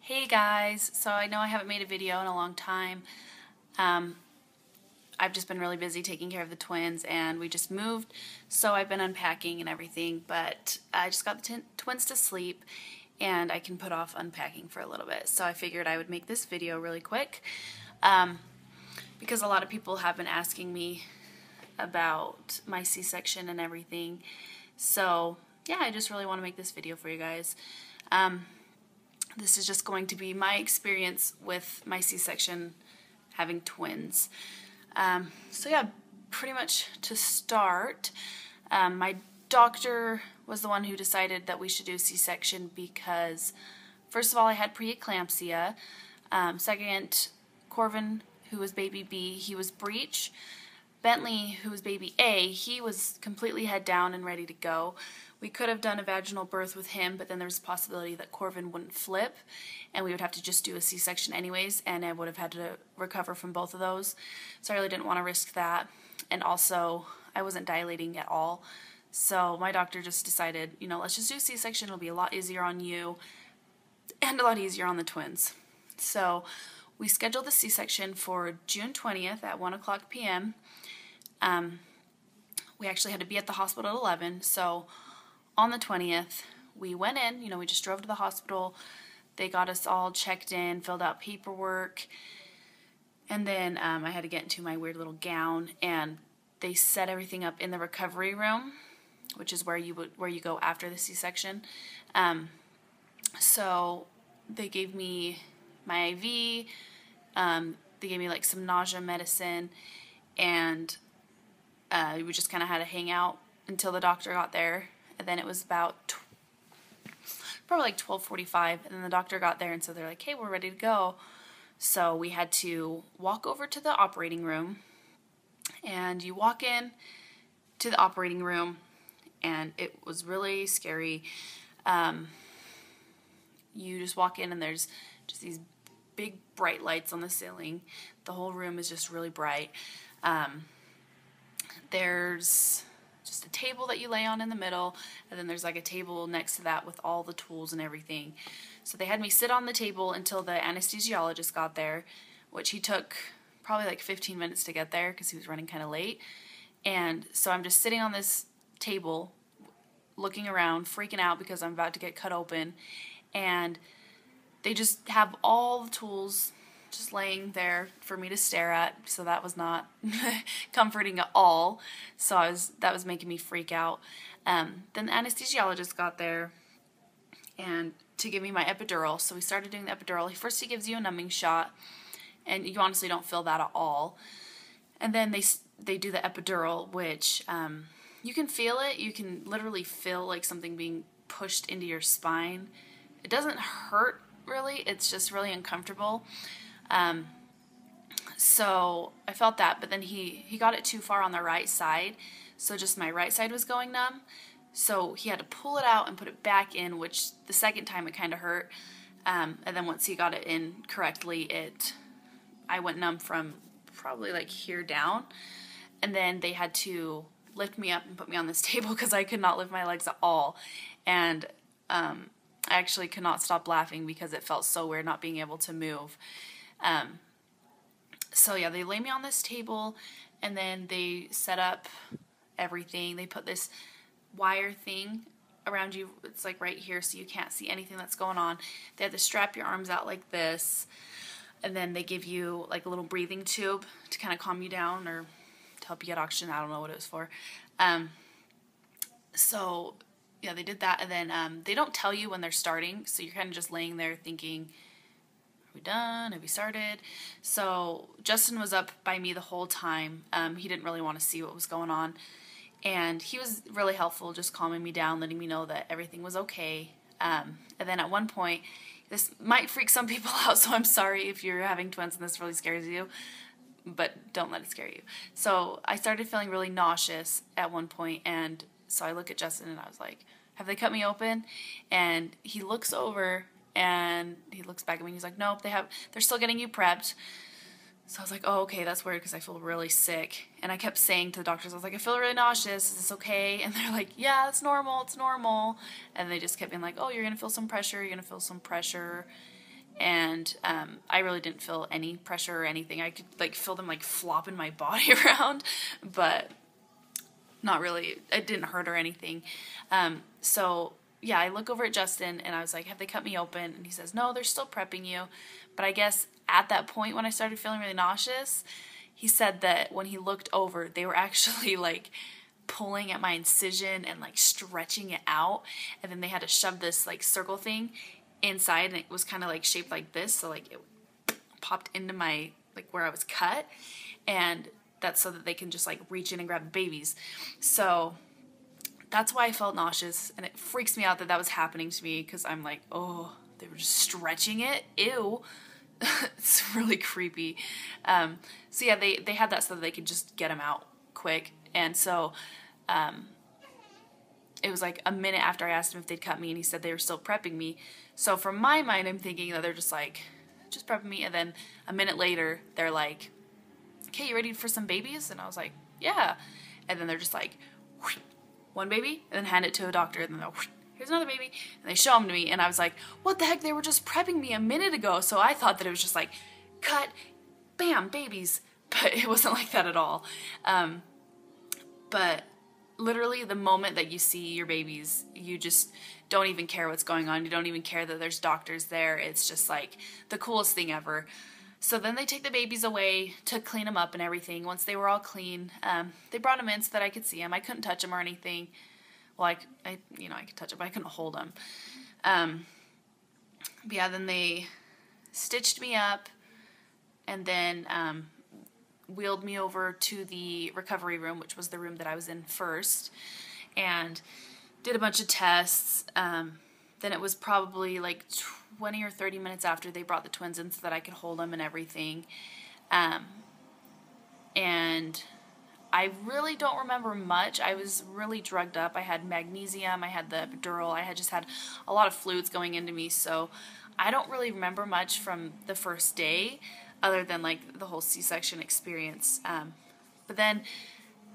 Hey guys, so I know I haven't made a video in a long time. I've just been really busy taking care of the twins and we just moved, so I've been unpacking and everything, but I just got the twins to sleep and I can put off unpacking for a little bit. So I figured I would make this video really quick because a lot of people have been asking me about my C-section and everything. So yeah, I just really want to make this video for you guys. This is just going to be my experience with my C-section having twins. So yeah, pretty much to start, my doctor was the one who decided that we should do C-section because, first of all, I had preeclampsia. Second, Corvin, who was baby B, he was breech. Bentley, who was baby A, he was completely head down and ready to go. We could have done a vaginal birth with him, but then there's a possibility that Corvin wouldn't flip, and we would have to just do a C-section anyways, and I would have had to recover from both of those. So I really didn't want to risk that, and also I wasn't dilating at all. So my doctor just decided, you know, let's just do a C-section. It'll be a lot easier on you and a lot easier on the twins. So we scheduled the C-section for June 20th at 1 o'clock p.m. We actually had to be at the hospital at 11, so on the 20th, we went in, you know, we just drove to the hospital. They got us all checked in, filled out paperwork, and then I had to get into my weird little gown, and they set everything up in the recovery room, which is where you go after the C-section. So they gave me my IV, they gave me like some nausea medicine, and we just kind of had to hang out until the doctor got there. And then it was about probably like 12:45, and then the doctor got there, and so they're like, hey, we're ready to go. So we had to walk over to the operating room, and you walk in to the operating room, and it was really scary. You just walk in, and there's just these big bright lights on the ceiling. The whole room is just really bright. There's just a table that you lay on in the middle, and then there's like a table next to that with all the tools and everything. So they had me sit on the table until the anesthesiologist got there, which he took probably like 15 minutes to get there because he was running kind of late. And so I'm just sitting on this table looking around, freaking out because I'm about to get cut open, and they just have all the tools just laying there for me to stare at, so that was not comforting at all. So that was making me freak out. Then the anesthesiologist got there and to give me my epidural. So we started doing the epidural. First he gives you a numbing shot, and you honestly don't feel that at all. And then they do the epidural, which you can feel it. You can literally feel like something being pushed into your spine. It doesn't hurt really. It's just really uncomfortable. So I felt that, but then he got it too far on the right side, so just my right side was going numb, so he had to pull it out and put it back in, which the second time it kind of hurt, and then once he got it in correctly, I went numb from probably like here down, and then they had to lift me up and put me on this table because I could not lift my legs at all, and I actually could not stop laughing because it felt so weird not being able to move. So yeah, they lay me on this table, and then they set up everything. They put this wire thing around you. It's like right here, so you can't see anything that's going on. They had to strap your arms out like this, and then they give you like a little breathing tube to kind of calm you down or to help you get oxygen. I don't know what it was for. So yeah, they did that, and then they don't tell you when they're starting, so you're kind of just laying there thinking, are we done? Have we started? So Justin was up by me the whole time. He didn't really want to see what was going on, and he was really helpful, just calming me down, letting me know that everything was okay. And then at one point, this might freak some people out, so I'm sorry if you're having twins and this really scares you, but don't let it scare you. So I started feeling really nauseous at one point, and so I look at Justin and I was like, have they cut me open? And he looks over and he looks back at me and he's like, nope, they're still getting you prepped. So I was like, oh, okay, that's weird because I feel really sick. And I kept saying to the doctors, I was like, I feel really nauseous. Is this okay? And they're like, yeah, it's normal. It's normal. And they just kept being like, oh, you're going to feel some pressure. You're going to feel some pressure. and I really didn't feel any pressure or anything. I could like feel them like flopping my body around, but not really. It didn't hurt or anything. So yeah, I look over at Justin and I was like, have they cut me open? And he says, no, they're still prepping you. But I guess at that point when I started feeling really nauseous, he said that when he looked over, they were actually like pulling at my incision and like stretching it out. And then they had to shove this like circle thing inside, and it was kind of like shaped like this. So like it popped into my, like where I was cut. And that's so that they can just like reach in and grab the babies. So that's why I felt nauseous, and it freaks me out that that was happening to me, because I'm like, oh, they were just stretching it? Ew. It's really creepy. So yeah, they had that so that they could just get them out quick. And so it was like a minute after I asked him if they'd cut me, and he said they were still prepping me. So from my mind, I'm thinking that they're just like, just prepping me. And then a minute later, they're like, okay, you ready for some babies? And I was like, yeah. And then they're just like, whoosh, one baby, and then hand it to a doctor, and then they'll, whoosh, here's another baby, and they show them to me, and I was like, what the heck, they were just prepping me a minute ago. So I thought that it was just like, cut, bam, babies, but it wasn't like that at all. But literally the moment that you see your babies, you just don't even care what's going on. You don't even care that there's doctors there. It's just like the coolest thing ever. So then they take the babies away to clean them up and everything. Once they were all clean, they brought them in so that I could see them. I couldn't touch them or anything. Well, I could touch them, but I couldn't hold them. But yeah, then they stitched me up, and then wheeled me over to the recovery room, which was the room that I was in first, and did a bunch of tests. Then it was probably like 20 or 30 minutes after they brought the twins in so that I could hold them and everything. And I really don't remember much. I was really drugged up. I had magnesium, I had the epidural, I had just had a lot of fluids going into me, so I don't really remember much from the first day other than like the whole C-section experience. But then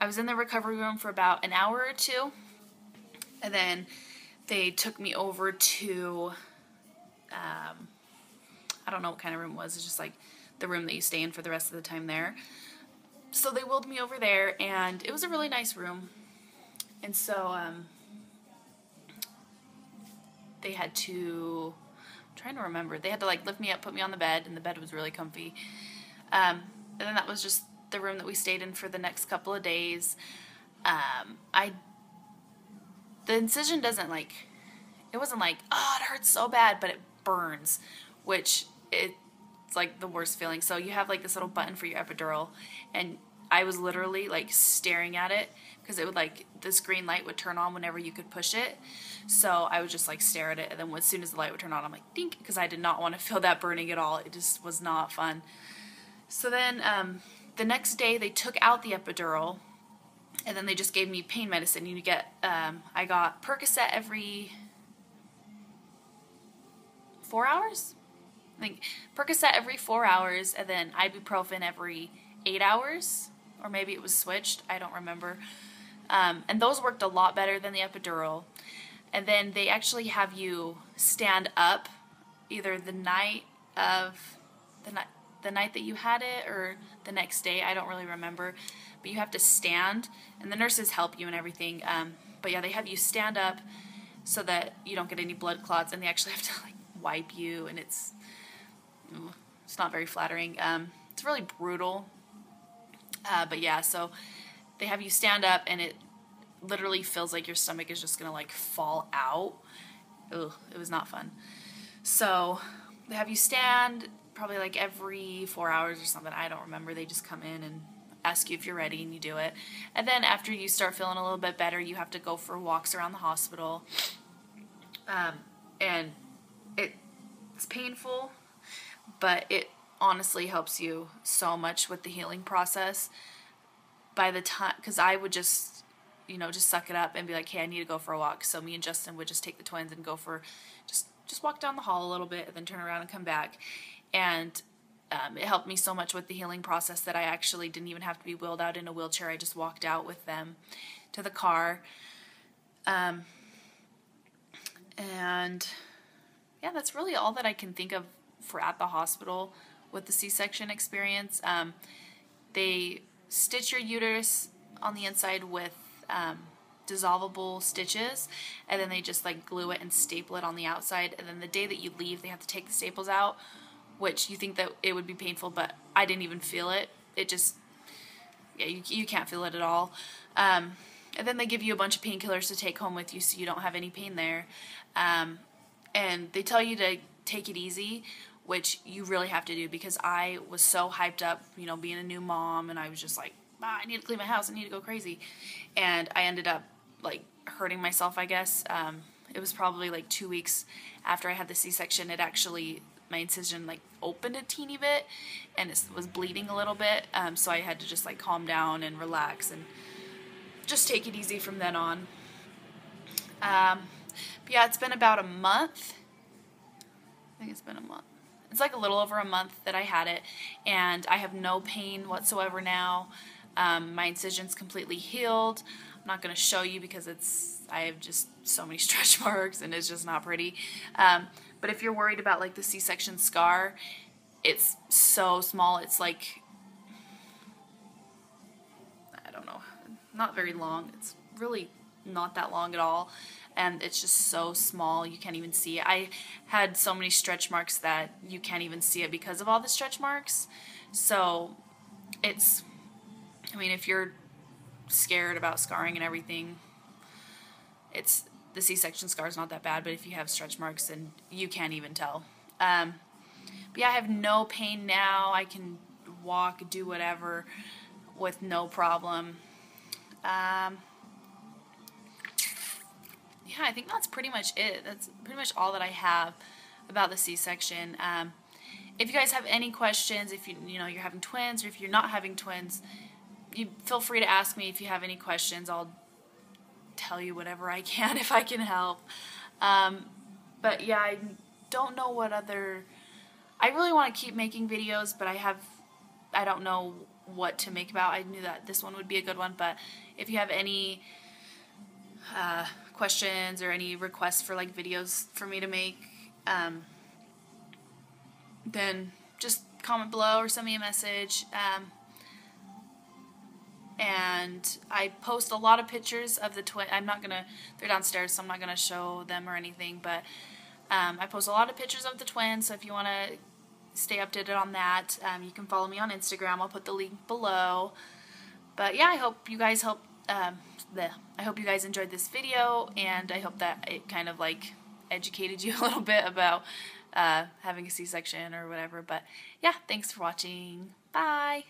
I was in the recovery room for about an hour or two, and then they took me over to, I don't know what kind of room it was. It's just like the room that you stay in for the rest of the time there. So they wheeled me over there, and it was a really nice room. And so they had to, I'm trying to remember, they had to like lift me up, put me on the bed, and the bed was really comfy. And then that was just the room that we stayed in for the next couple of days. The incision doesn't like, it wasn't like, oh, it hurts so bad, but it burns, which it's like the worst feeling. So you have like this little button for your epidural, and I was literally like staring at it because it would like, this green light would turn on whenever you could push it. So I would just like stare at it, and then as soon as the light would turn on, I'm like, dink, because I did not want to feel that burning at all. It just was not fun. So then the next day they took out the epidural, and then they just gave me pain medicine. You get, I got Percocet every 4 hours? I think Percocet every 4 hours, and then ibuprofen every 8 hours, or maybe it was switched, I don't remember. And those worked a lot better than the epidural. And then they actually have you stand up either the night that you had it or the next day, I don't really remember, but you have to stand, and the nurses help you and everything. But yeah, they have you stand up so that you don't get any blood clots, and they actually have to like wipe you, and it's not very flattering. It's really brutal. But yeah, so they have you stand up, and it literally feels like your stomach is just gonna like fall out. Ugh, it was not fun. So they have you stand probably like every 4 hours or something. I don't remember. They just come in and ask you if you're ready, and you do it. And then after you start feeling a little bit better, you have to go for walks around the hospital. And it's painful, but it honestly helps you so much with the healing process. By the time, because I would just suck it up and be like, hey, I need to go for a walk. So me and Justin would just take the twins and go for, just walk down the hall a little bit and then turn around and come back. And it helped me so much with the healing process that I actually didn't even have to be wheeled out in a wheelchair. I just walked out with them to the car. And yeah, that's really all that I can think of for at the hospital with the C-section experience. They stitch your uterus on the inside with dissolvable stitches, and then they just like glue it and staple it on the outside, and then the day that you leave they have to take the staples out, which you think that it would be painful, but I didn't even feel it. It just, yeah, you can't feel it at all. And then they give you a bunch of painkillers to take home with you so you don't have any pain there. And they tell you to take it easy, which you really have to do, because I was so hyped up, you know, being a new mom, and I was just like, I need to clean my house, I need to go crazy. And I ended up like hurting myself, I guess. It was probably like 2 weeks after I had the C-section. It actually, my incision like opened a teeny bit and it was bleeding a little bit. So I had to just like calm down and relax and just take it easy from then on. But yeah, it's been about a month. I think it's been a month. It's like a little over a month that I had it, and I have no pain whatsoever now. My incision's completely healed. I'm not going to show you because I have just so many stretch marks and it's just not pretty. But if you're worried about like the C-section scar, it's so small. It's like, I don't know, not very long. It's really not that long at all. And it's just so small, you can't even see it. I had so many stretch marks that you can't even see it because of all the stretch marks. So it's, I mean, if you're scared about scarring and everything, the C-section scar is not that bad, but if you have stretch marks, then you can't even tell. But yeah, I have no pain now. I can walk, do whatever with no problem. Yeah, I think that's pretty much it. That's pretty much all that I have about the C-section. If you guys have any questions, if you're having twins, or if you're not having twins, you feel free to ask me if you have any questions. I'll tell you whatever I can if I can help. But yeah, I don't know what other. I really want to keep making videos, but I don't know what to make about. I knew that this one would be a good one, but if you have any questions or any requests for like videos for me to make, then just comment below or send me a message. And I post a lot of pictures of the twin. They're downstairs, so I'm not gonna show them or anything, but I post a lot of pictures of the twins, so if you want to stay updated on that, you can follow me on Instagram. I'll put the link below. But yeah, I hope you guys enjoyed this video, and I hope that it kind of like educated you a little bit about having a C-section or whatever. But yeah, thanks for watching. Bye!